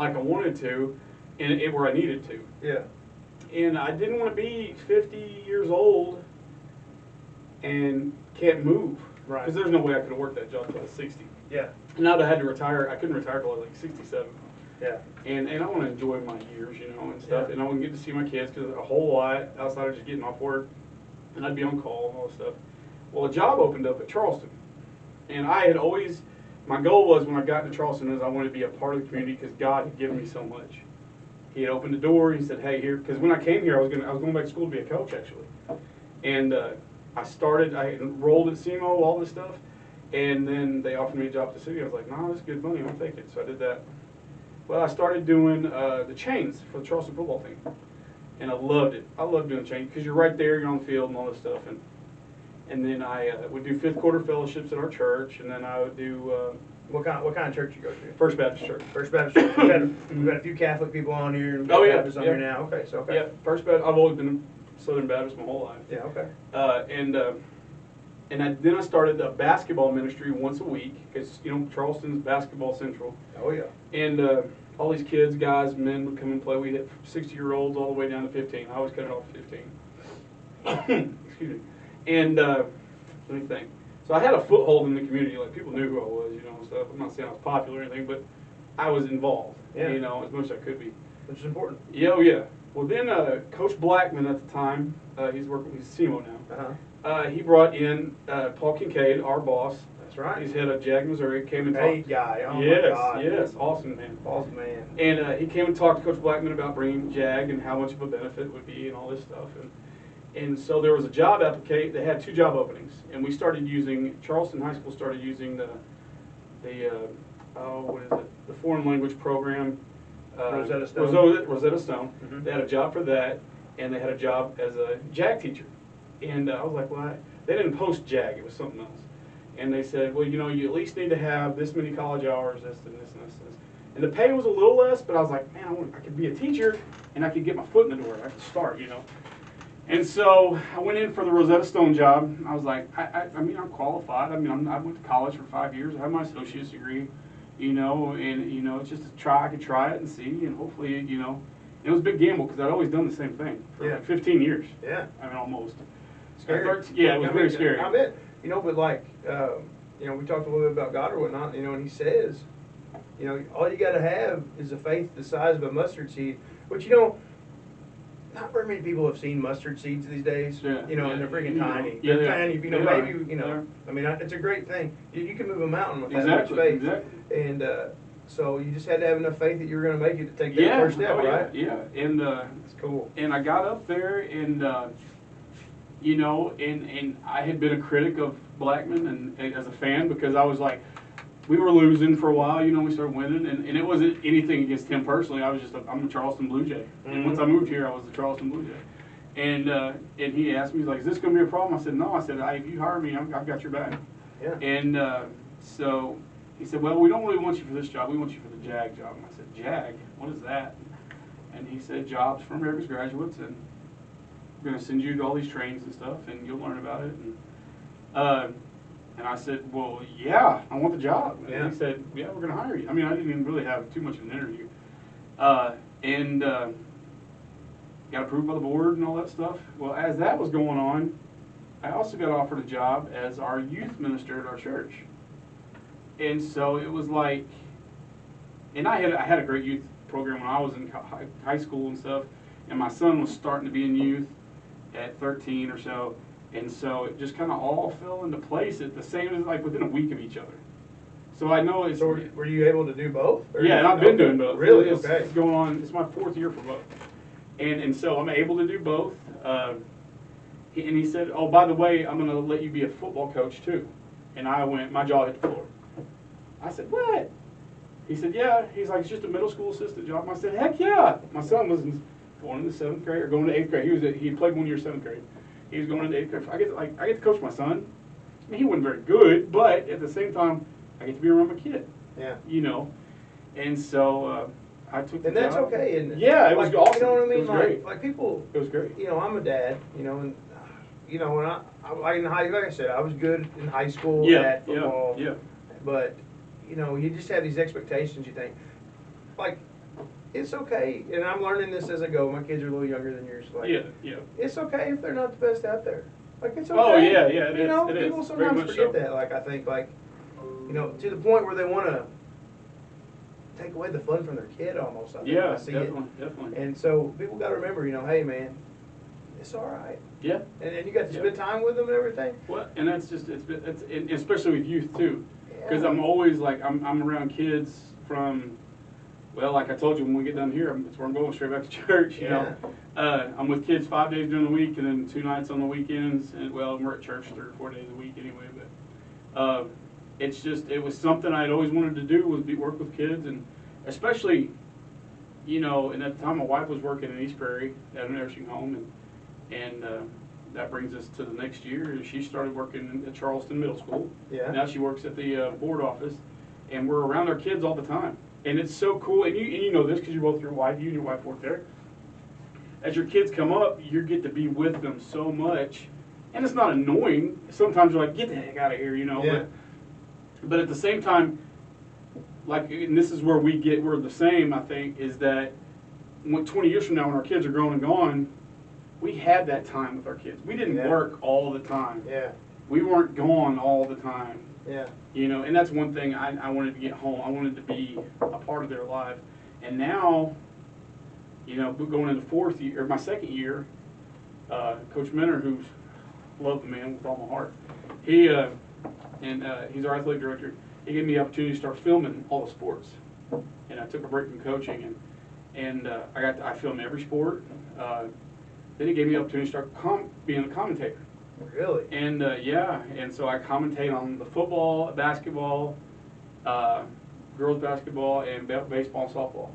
like I wanted to, and where I needed to. Yeah. And I didn't want to be 50 years old and can't move. Right. Because there's no way I could have worked that job until I was 60. Yeah. And now that I had to retire, I couldn't retire until I was like 67. Yeah. And I want to enjoy my years, and stuff. Yeah. And I want to get to see my kids because a whole lot outside of just getting off work. And I'd be on call and all this stuff. Well, a job opened up at Charleston. And I had always, my goal was when I got to Charleston is I wanted to be a part of the community because God had given me so much. He had opened the door. He said, "Hey, here," because when I came here, I was going back to school to be a coach actually. And I enrolled at SEMO, all this stuff. And then they offered me a job at the city. I was like, "No, that's good money. I'll take it." So I did that. Well, I started doing the chains for the Charleston football team. And I loved it. I loved doing chains because you're right there, you're on the field and all this stuff. And then I would do fifth quarter fellowships at our church. And then I would do What kind of church you go to? First Baptist Church. First Baptist Church. We've got a few Catholic people on here. And Oh, yeah, Baptists on yeah. here now. Okay, so okay. Yeah, First Baptist. I've always been a Southern Baptist my whole life. Yeah, okay. Then I started a basketball ministry once a week because Charleston's basketball central. Oh yeah. And all these kids, guys, men would come and play. We hit 60-year-olds all the way down to 15. I always cut it off at 15. Excuse me. And let me think. So I had a foothold in the community. Like people knew who I was, and stuff. I'm not saying I was popular or anything, but I was involved. Yeah. As much as I could be. Which is important. Yeah, oh yeah. Well, then Coach Blackman at the time, he's SEMO now. He brought in Paul Kincaid, our boss. That's right. He's head of Jag, Missouri. Came and Hey talked. guy. Oh Yes, my God. yes, awesome man. Awesome man. And he came and talked to Coach Blackman about bringing Jag and how much of a benefit it would be and all this stuff. And so there was a job application. They had 2 job openings, and we started using Charleston High School started using the foreign language program. Rosetta Stone. Rosetta Stone. Mhm. They had a job for that, and they had a job as a JAG teacher. And I was like, well, they didn't post JAG. It was something else. And they said, well, you at least need to have this many college hours, this and this and this and this. And the pay was a little less, but I was like, man, I could be a teacher, and I could get my foot in the door. I could start, And so I went in for the Rosetta Stone job. I was like, I'm qualified. I went to college for 5 years. I have my associate's degree, it's just a try. I could try it and see, and hopefully, it was a big gamble because I'd always done the same thing for like 15 years. Yeah. Almost. Scary. Yeah, it was very scary. I bet. But like, we talked a little bit about God or whatnot, and he says, all you got to have is a faith the size of a mustard seed, which, not very many people have seen mustard seeds these days. Yeah, And they're freaking tiny. Yeah, They're they are. tiny. They are. Maybe, it's a great thing. You can move a mountain with that Exactly, much faith. exactly. And so you just had to have enough faith that you were going to make it to take that first step, right? Yeah, and It's cool. And I got up there, and and I had been a critic of Blackman and as a fan because I was like, we were losing for a while, we started winning, and it wasn't anything against him personally. I was I'm a Charleston Blue Jay, and once I moved here, I was the Charleston Blue Jay. And he asked me, he's like, is this going to be a problem? I said, no. I said, if you hire me, I've got your back. Yeah. And so he said, well, we don't really want you for this job. We want you for the JAG job. And I said, JAG? What is that? And he said, jobs for America's graduates, and we're going to send you to all these trainings and stuff, and you'll learn about it. And I said, well, yeah, I want the job. And Yeah. he said, yeah, we're going to hire you. I didn't even really have too much of an interview. And got approved by the board and all that stuff. Well, as that was going on, I also got offered a job as our youth minister at our church. And so it was like, and I had a great youth program when I was in high school and stuff, and my son was starting to be in youth at 13 or so, and so it just kind of all fell into place at the same as like within a week of each other. So I know it's. So were you able to do both? Yeah, and I've been doing both. Really? It's Okay. going on. It's my 4th year for both, and so I'm able to do both. And he said, "Oh, by the way, I'm going to let you be a football coach too." And I went, my jaw hit the floor. I said, "What?" He said, "Yeah." He's like, "It's just a middle school assistant job." I said, "Heck yeah!" My son was going into 7th grade or going to 8th grade. He played 1 year 7th grade. He was going into 8th grade. I get to coach my son. He wasn't very good, but at the same time, I get to be around my kid. Yeah. And so I took the And that's job. okay, isn't it? Yeah, it was awesome. You know what I mean? It was great. Like people, It was great. I'm a dad, and when like I said, I was good in high school Yeah, at football. yeah. But you just have these expectations. You think, like, it's okay, and I'm learning this as I go. My kids are a little younger than yours. Like, Yeah. it's okay if they're not the best out there. Like, it's okay. Oh, yeah, it you is, know, it is. people Very sometimes much forget so. that. Like, I think, like, you know, to the point where they want to take away the fun from their kid almost. I think Yeah, I see definitely. And so people got to remember, you know, hey man, it's all right. Yeah. And you got to spend time with them and everything. Well, and that's just it's and especially with youth too, because Yeah. I'm always like I'm around kids from, well, like I told you when we get done here, that's where I'm going straight back to church. You know, I'm with kids 5 days during the week and then 2 nights on the weekends. And well, we're at church 3 or 4 days a week anyway. But it's just it was something I'd always wanted to do was work with kids, and especially, you know, and at the time my wife was working in East Prairie at a nursing home, and that brings us to the next year. She started working at Charleston Middle School. Yeah. Now she works at the board office, and we're around our kids all the time. And it's so cool. And you know this because you're both your wife. You and your wife work there. As your kids come up, you get to be with them so much, and it's not annoying. Sometimes you're like, get the heck out of here, you know. Yeah. But at the same time, like, and this is where we're the same, I think, is that 20 years from now when our kids are grown and gone, we had that time with our kids. We didn't work all the time. Yeah. We weren't gone all the time. Yeah. You know, and that's one thing I wanted to get home. I wanted to be a part of their life. And now, you know, going into fourth year, or my second year, Coach Minner, who's love the man with all my heart, he's our athletic director. He gave me the opportunity to start filming all the sports, and I took a break from coaching, and I filmed every sport. Then he gave me the opportunity to start being a commentator. Really? And and so I commentate on the football, basketball, girls basketball, and baseball and softball.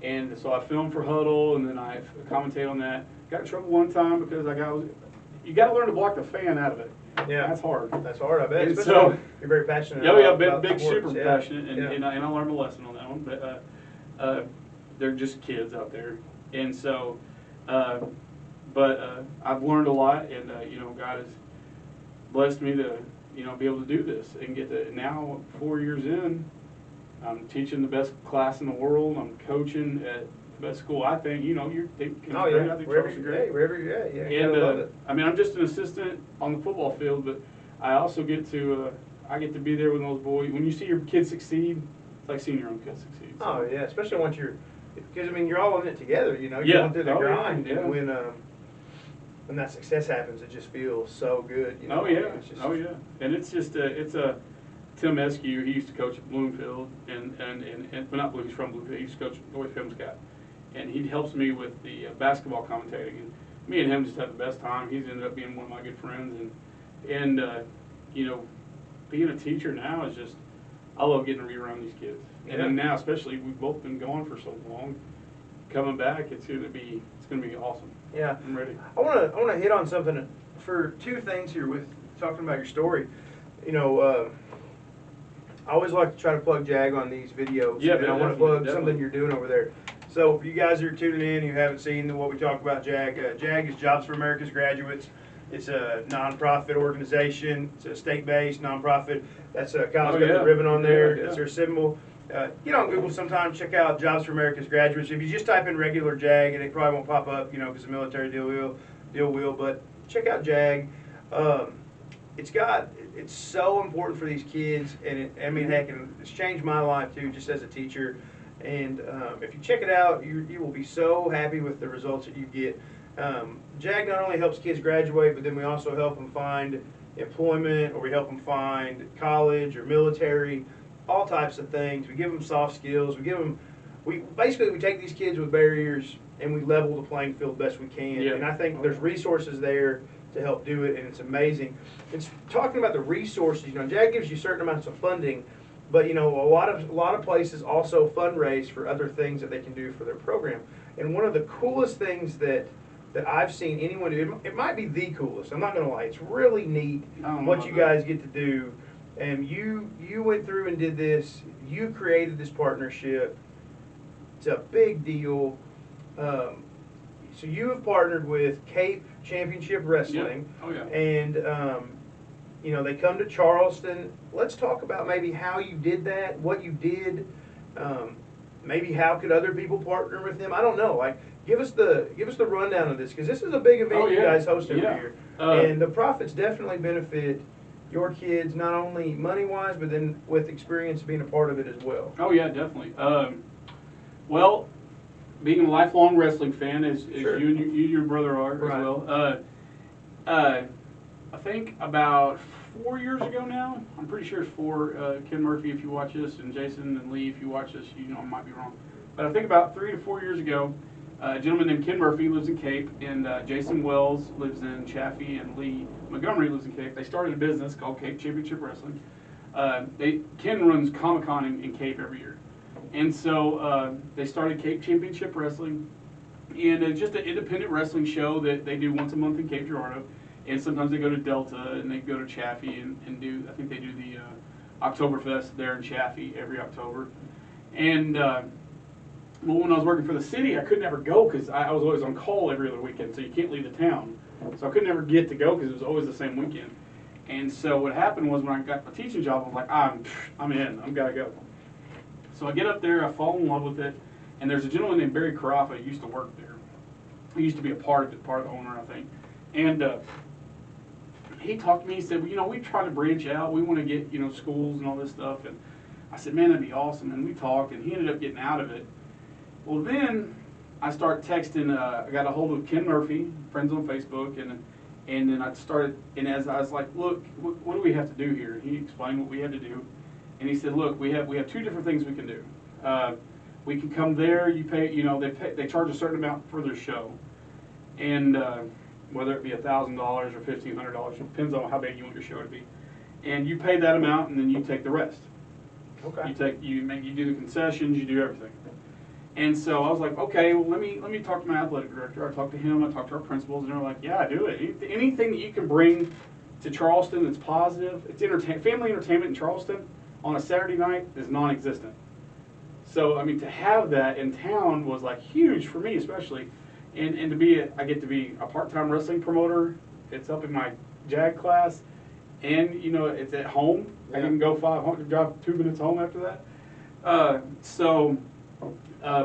And so I filmed for Huddle, and then I commentate on that. Got in trouble one time because you got to learn to block the fan out of it. Yeah. That's hard. That's hard, I bet. And Especially so- you're very passionate. Oh yeah, about big sports. super Yeah. passionate, and I learned a lesson on that one. But they're just kids out there, and so, I've learned a lot, and you know, God has blessed me to, you know, be able to do this and get to now 4 years in. I'm teaching the best class in the world. I'm coaching at the best school. I think, you know, Oh yeah. I think Wherever Charleston's you're great. at, wherever you're at, yeah. You And gotta love it. I mean, I'm just an assistant on the football field, but I also get to be there with those boys. When you see your kids succeed, it's like seeing your own kids succeed. So. Oh yeah, especially once because I mean you're all in it together. You know, you're Yeah. going through the Oh, yeah. grind, Yeah. and when that success happens, it just feels so good. You know? Oh yeah, It's just, and it's just Tim Eskew. He used to coach at Bloomfield, and well, not Bloomfield, he's from Bloomfield. He used to coach at North Pimscott, and he helps me with the basketball commentating. And me and him just had the best time. He's ended up being one of my good friends, and you know, being a teacher now is just, I love getting to be around these kids. And then now, especially, we've both been gone for so long. Coming back, it's gonna be awesome. Yeah. I'm ready. I wanna hit on something for two things here with talking about your story. You know, I always like to try to plug Jag on these videos. Yeah, and I want to definitely, plug definitely. something you're doing over there. So if you guys are tuning in, you haven't seen what we talk about Jag. Jag is Jobs for America's Graduates. It's a nonprofit organization. It's a state-based nonprofit. That's Kyle's got the ribbon on there. Yeah. That's their symbol. Get on Google sometime, check out Jobs for America's Graduates. If you just type in regular JAG, and it probably won't pop up, you know, because the military deal will, but check out JAG. It's so important for these kids, and heck, it's changed my life too, just as a teacher. And if you check it out, you will be so happy with the results that you get. JAG not only helps kids graduate, but then we also help them find employment, or we help them find college or military, all types of things. We give them soft skills. We basically take these kids with barriers and we level the playing field best we can. Yeah. And I think there's resources there to help do it, and it's amazing. It's talking about the resources. You know, JAG gives you certain amounts of funding, but you know, a lot of places also fundraise for other things that they can do for their program. And one of the coolest things that I've seen anyone do, it might be the coolest, I'm not gonna lie, it's really neat what you guys get to do. And you went through and did this, you created this partnership. It's a big deal. So you have partnered with Cape Championship Wrestling. Yeah. Oh yeah. And you know, they come to Charleston. Let's talk about maybe how you did that, what you did. maybe how could other people partner with them? I don't know. Like, give us the rundown of this, because this is a big event Oh, you yeah. guys host every Yeah. year, Uh, and the profits definitely benefit your kids, not only money wise, but then with experience being a part of it as well. Oh yeah, definitely. Well, being a lifelong wrestling fan, as Sure. you and your brother are Right. as well. I think about 4 years ago now. I'm pretty sure it's 4. Ken Murphy, if you watch this, and Jason and Lee, if you watch this, you know I might be wrong. But I think about 3 to 4 years ago, a gentleman named Ken Murphy lives in Cape, and Jason Wells lives in Chaffee, and Lee Montgomery lives in Cape. They started a business called Cape Championship Wrestling. Ken runs Comic-Con in Cape every year. And so they started Cape Championship Wrestling, and it's just an independent wrestling show that they do once a month in Cape Girardeau. And sometimes they go to Delta, and they go to Chaffee and do, I think they do the Oktoberfest there in Chaffee every October. And well, when I was working for the city, I could never go because I was always on call every other weekend, so you can't leave the town. So I could never get to go because it was always the same weekend. And so what happened was when I got my teaching job, I was like, I'm in, I've got to go. So I get up there, I fall in love with it, and there's a gentleman named Barry Carafa who used to work there. He used to be a part of it, part of the owner, I think. And he talked to me, he said, well, you know, we try to branch out, we want to get, you know, schools and all this stuff. And I said, man, that'd be awesome. And we talked, and he ended up getting out of it. Well, then I start texting, I got a hold of Ken Murphy, friends on Facebook, and then I started, and as I was like, look, what do we have to do here? And he explained what we had to do. And he said, look, we have 2 different things we can do. We can come there, you pay, you know, they charge a certain amount for their show. And whether it be $1,000 or $1,500, it depends on how big you want your show to be. And you pay that amount, and then you take the rest. Okay. You do the concessions, you do everything. And so I was like, okay, well, let me talk to my athletic director. I talked to him, I talked to our principals, and they're like, yeah, do it. Anything that you can bring to Charleston that's positive, it's family entertainment in Charleston on a Saturday night is non-existent. So, I mean, to have that in town was like huge for me, especially. And I get to be a part-time wrestling promoter. It's up in my JAG class. And, you know, it's at home. Yeah. I can go 500, drive 2 minutes home after that.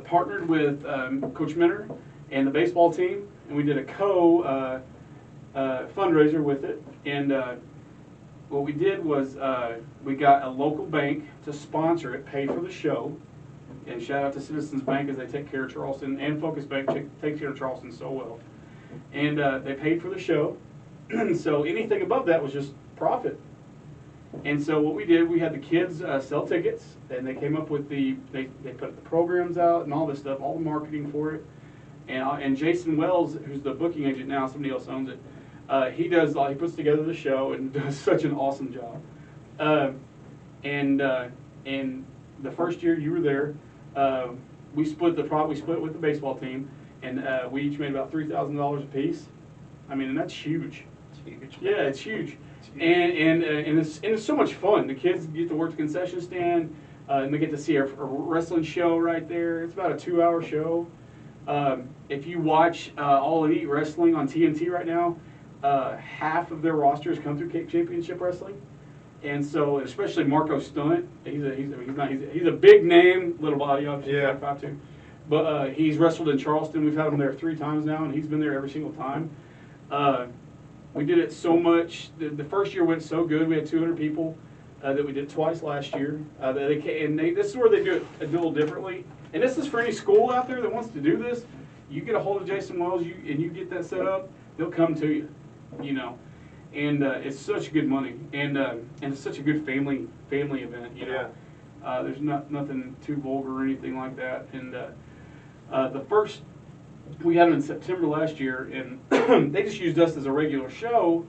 Partnered with Coach Minner and the baseball team, and we did a fundraiser with it. And what we did was we got a local bank to sponsor it, pay for the show. And shout out to Citizens Bank as they take care of Charleston, and Focus Bank takes care of Charleston so well. And they paid for the show. So anything above that was just profit. And so what we did, we had the kids sell tickets, and they came up with they put the programs out and all this stuff, all the marketing for it. And Jason Wells, who's the booking agent now, somebody else owns it. He puts together the show and does such an awesome job. And the first year you were there, we split with the baseball team, and we each made about $3,000 a piece. I mean, and that's huge. It's huge. Yeah, it's huge. And it's so much fun. The kids get to work the concession stand, and they get to see a wrestling show right there. It's about a 2-hour show. If you watch All Elite Wrestling on TNT right now, half of their rosters come through Cape Championship Wrestling. And so, especially Marco Stunt, he's a big name, little body, obviously, Yeah. 5'2", but he's wrestled in Charleston. We've had him there 3 times now, and he's been there every single time. We did it so much. The first year went so good. We had 200 people that we did twice last year. This is where they do it a little differently. And this is for any school out there that wants to do this. You get a hold of Jason Wells, and you get that set up, they'll come to you, you know. And it's such good money, and it's such a good family event, you know. Yeah. There's nothing too vulgar or anything like that. And we had them in September last year, and they just used us as a regular show,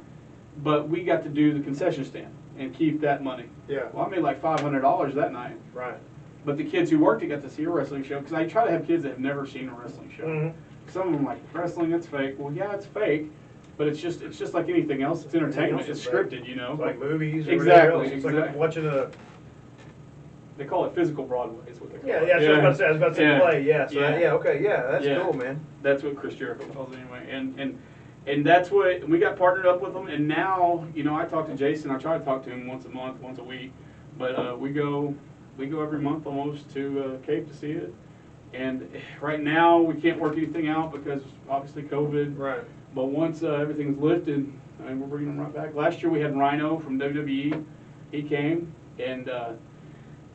but we got to do the concession stand and keep that money. Yeah. Well, I made like $500 that night. Right. But the kids who worked it got to see a wrestling show, because I try to have kids that have never seen a wrestling show. Mm-hmm. Some of them like, wrestling, that's fake. Well, yeah, it's fake, but it's just like anything else. It's entertainment. It's scripted, you know. It's like movies or Exactly, whatever else. It's like exactly. watching a... They call it physical Broadway, is what they call Yeah, it. yeah, I was about to say Yeah. play, yeah. So Yeah. yeah, okay, yeah, that's Yeah. cool, man. That's what Chris Jericho calls it anyway. And that's what, we got partnered up with them, and now, you know, I talk to Jason. I try to talk to him once a month, once a week, but we go We go every month almost to Cape to see it. And right now, we can't work anything out because obviously COVID. Right. But once everything's lifted, I mean, we're bringing them right back. Last year we had Rhino from WWE. He came, and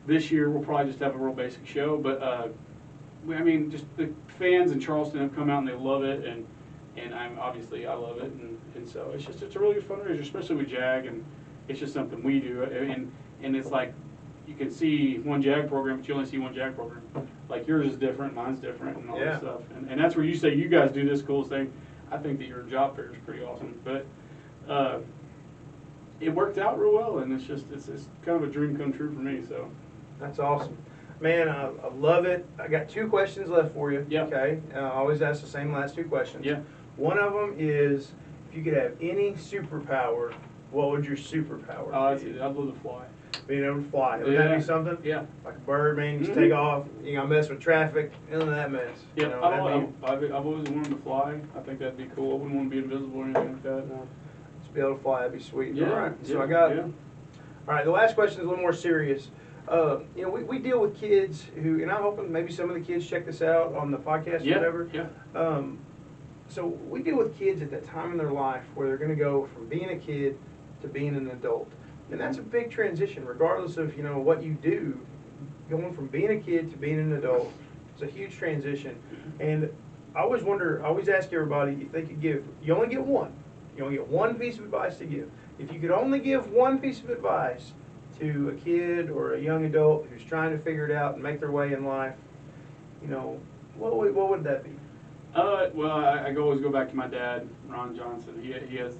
this year we'll probably just have a real basic show. But I mean, just the fans in Charleston have come out and they love it, and I love it, and so it's a really good fundraiser, especially with JAG, and it's just something we do, and it's like you can see one JAG program, but you only see one JAG program. Like yours is different, mine's different, and all Yeah. that stuff, and that's where you say you guys do this cool thing. I think that your job fair is pretty awesome, but it worked out real well, and it's kind of a dream come true for me. So That's awesome. Man, I love it. I got 2 questions left for you. Yeah. Okay. I always ask the same last 2 questions. Yeah. One of them is, if you could have any superpower, what would your superpower that's be? it. I'd love to fly. Being able to fly. Wouldn't that be something? Yeah. Like a bird, man, you just Mhm. take off, you gotta mess with traffic, none of that mess. Yeah, You know, that'd be, I've always wanted to fly. I think that'd be cool. I wouldn't want to be invisible or anything like that. just be able to fly, that'd be sweet. Yeah. All right, so yeah, I got, yeah. all right, the last question is a little more serious. You know, we deal with kids who, and I'm hoping maybe some of the kids check this out on the podcast or Yeah, whatever. yeah. So we deal with kids at that time in their life where they're gonna go from being a kid to being an adult. And that's a big transition, regardless of, you know, what you do. Going from being a kid to being an adult, it's a huge transition. And I always wonder, I always ask everybody if they could give, you only get one. You only get one piece of advice to give. If you could only give one piece of advice to a kid or a young adult who's trying to figure it out and make their way in life, you know, what would that be? Well, I always go back to my dad, Ron Johnson. He has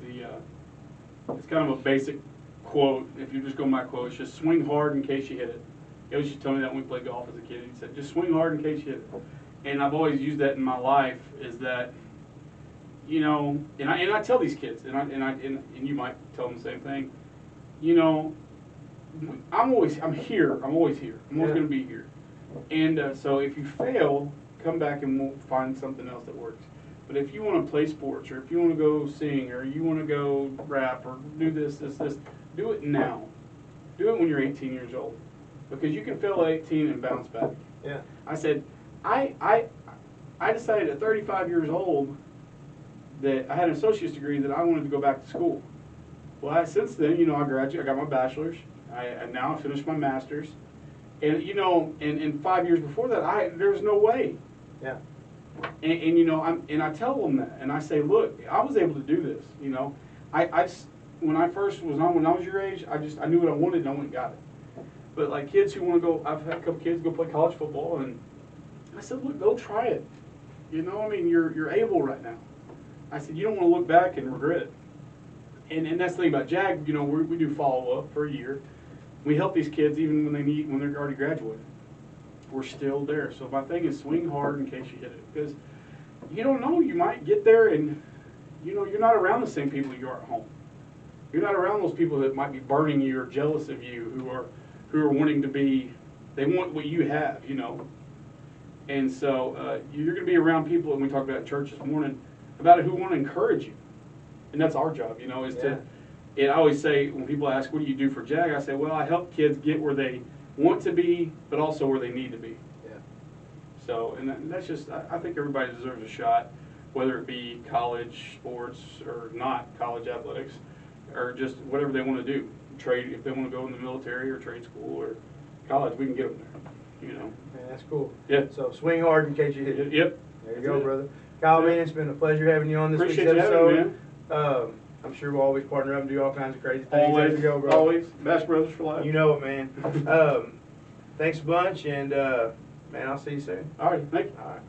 it's kind of a basic quote. If you just go by quote, it's just swing hard in case you hit it. He always used to tell me that when we played golf as a kid. He said, just swing hard in case you hit it. And I've always used that in my life, is that, you know, and I tell these kids, and you might tell them the same thing, you know, I'm always here. I'm always here. I'm always Yeah. going to be here. And so if you fail, come back and we'll find something else that works. But if you want to play sports, or if you want to go sing, or you want to go rap, or do this, do it now. Do it when you're 18 years old, because you can fail at 18 and bounce back. Yeah. I said, I decided at 35 years old that I had an associate's degree that I wanted to go back to school. Well, since then, you know, I graduated. I got my bachelor's. And now I finished my master's. And you know, and 5 years before that, there was no way. Yeah. And you know, I tell them that, and I say, look, I was able to do this. You know, when I was your age, I knew what I wanted, and I went and got it. But like kids who want to go, I've had a couple kids go play college football, and I said, look, go try it. You know, I mean, you're able right now. I said, you don't want to look back and regret it. And that's the thing about JAG. You know, we do follow up for a year. We help these kids even when they're already graduated. We're still there. So my thing is swing hard in case you hit it, because you don't know, you might get there and you know you're not around the same people you are at home. You're not around those people that might be burning you or jealous of you, who are wanting to be, they want what you have, you know. And so you're going to be around people, and we talked about at church this morning about it, who want to encourage you, and that's our job, you know, is to. And I always say, when people ask, what do you do for JAG? I say, well, I help kids get where they want to be, but also where they need to be. Yeah. So, and that's just, I think everybody deserves a shot, whether it be college sports or not college athletics, or just whatever they want to do. Trade, if they want to go in the military or trade school or college, we can get them there, you know. Man, that's cool. Yeah. So swing hard in case you hit it. Yep. There you That's go, it. brother. Kyle, man, it's been a pleasure having you on this Appreciate week's you having me, episode. man. I'm sure we'll always partner up and do all kinds of crazy things. There Always, you go, bro. always. Bash Brothers for life. You know it, man. Thanks a bunch, and man, I'll see you soon. All right, thank you. All right.